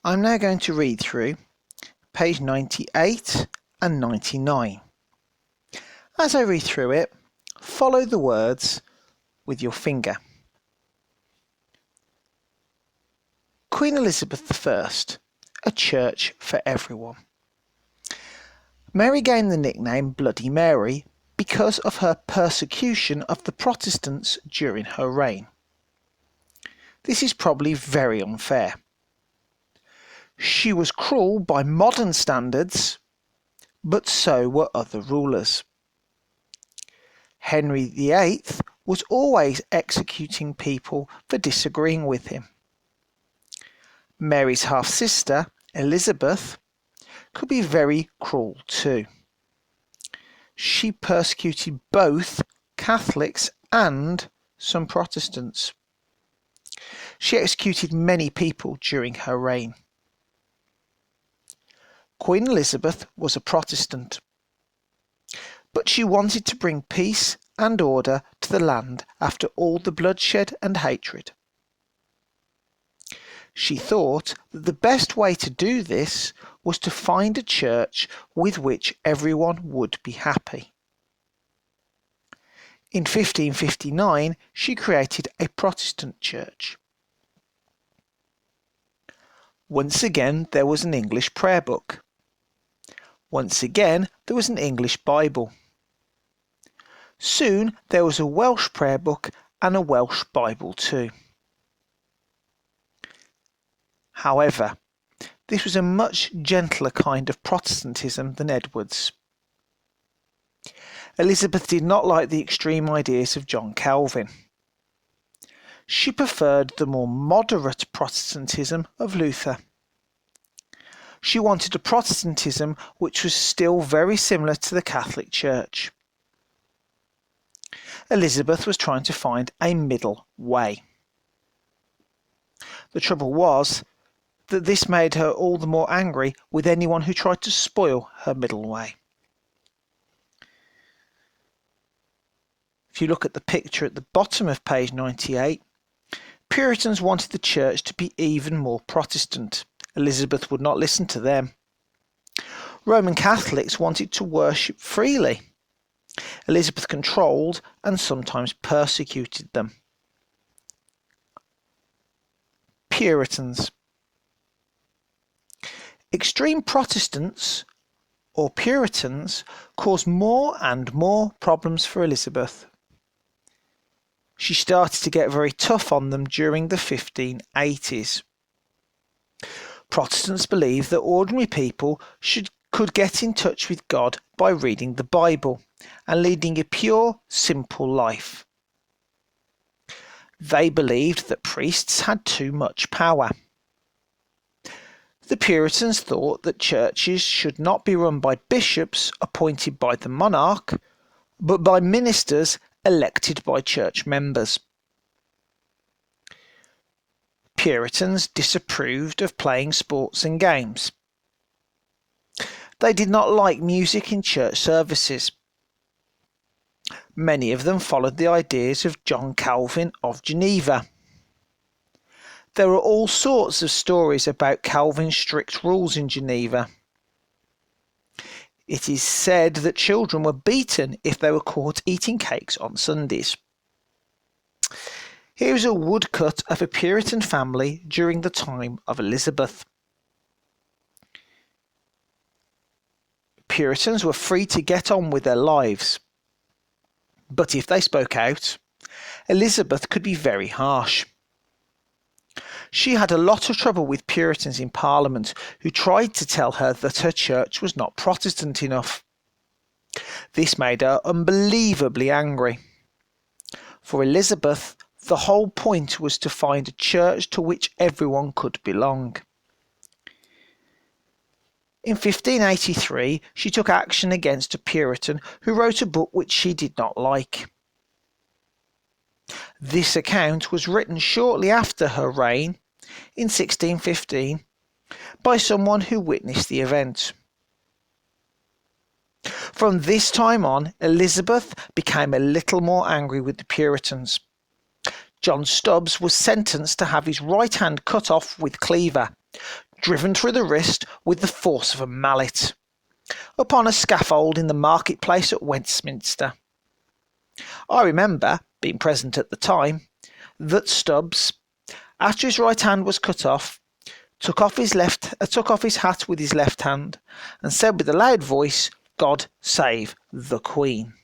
I'm now going to read through page 98 and 99. As I read through it, follow the words with your finger. Queen Elizabeth I, a church for everyone. Mary gained the nickname Bloody Mary because of her persecution of the Protestants during her reign. This is probably very unfair. She was cruel by modern standards, but so were other rulers. Henry VIII was always executing people for disagreeing with him. Mary's half-sister, Elizabeth, could be very cruel too. She persecuted both Catholics and some Protestants. She executed many people during her reign. Queen Elizabeth was a Protestant, but she wanted to bring peace and order to the land after all the bloodshed and hatred. She thought that the best way to do this was to find a church with which everyone would be happy. In 1559, she created a Protestant church. Once again, there was an English prayer book. Once again, there was an English Bible. Soon, there was a Welsh prayer book and a Welsh Bible too. However, this was a much gentler kind of Protestantism than Edward's. Elizabeth did not like the extreme ideas of John Calvin. She preferred the more moderate Protestantism of Luther. She wanted a Protestantism which was still very similar to the Catholic Church. Elizabeth was trying to find a middle way. The trouble was that this made her all the more angry with anyone who tried to spoil her middle way. If you look at the picture at the bottom of page 98, Puritans wanted the church to be even more Protestant. Elizabeth would not listen to them. Roman Catholics wanted to worship freely. Elizabeth controlled and sometimes persecuted them. Puritans. Extreme Protestants, or Puritans, caused more and more problems for Elizabeth. She started to get very tough on them during the 1580s. Protestants believed that ordinary people could get in touch with God by reading the Bible and leading a pure, simple life. They believed that priests had too much power. The Puritans thought that churches should not be run by bishops appointed by the monarch, but by ministers elected by church members. Puritans disapproved of playing sports and games. They did not like music in church services. Many of them followed the ideas of John Calvin of Geneva. There are all sorts of stories about Calvin's strict rules in Geneva. It is said that children were beaten if they were caught eating cakes on Sundays. Here is a woodcut of a Puritan family during the time of Elizabeth. Puritans were free to get on with their lives, but if they spoke out, Elizabeth could be very harsh. She had a lot of trouble with Puritans in Parliament who tried to tell her that her church was not Protestant enough. This made her unbelievably angry. For Elizabeth, the whole point was to find a church to which everyone could belong. In 1583, she took action against a Puritan who wrote a book which she did not like. This account was written shortly after her reign, in 1615, by someone who witnessed the event. From this time on, Elizabeth became a little more angry with the Puritans. John Stubbs was sentenced to have his right hand cut off with cleaver. driven through the wrist with the force of a mallet, upon a scaffold in the marketplace at Westminster. I remember, being present at the time, that Stubbs, after his right hand was cut off, took off his hat with his left hand, and said with a loud voice, "God save the Queen."